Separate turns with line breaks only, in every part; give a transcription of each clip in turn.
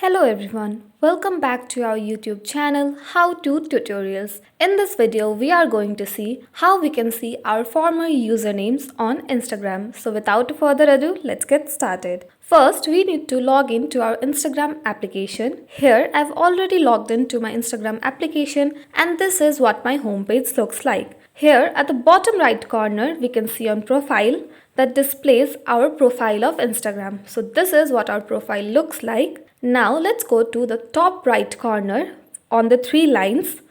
Hello everyone, welcome back to our YouTube channel How To Tutorials. In this video, we are going to see how we can see our former usernames on Instagram. So without further ado, let's get started. First, we need to log into our Instagram application. Here, I've already logged into my Instagram application and this is what my homepage looks like. Here at the bottom right corner, we can see on profile that displays our profile of Instagram. So this is what our profile looks like. Now let's go to the top right corner on the three lines.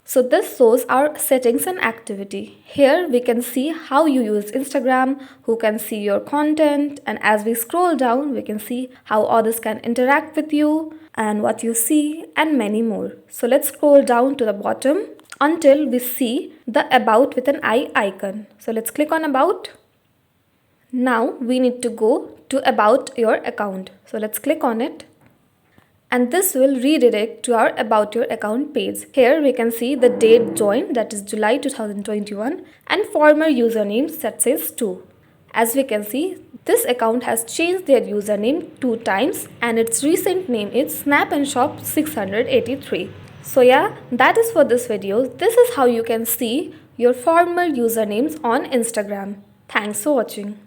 So this shows our settings and activity. Here we can see how you use Instagram, who can see your content, and as we scroll down we can see how others can interact with you and what you see and many more. So let's scroll down to the bottom until we see the about with an eye icon. So let's click on about. Now we need to go to about your account. So let's click on it. And this will redirect to our about your account page. Here we can see the date joined, that is July 2021, and former usernames that says 2. As we can see, this account has changed their username 2 times and its recent name is Snap and Shop 683. So yeah, that is for this video. This is how you can see your former usernames on Instagram. Thanks for watching.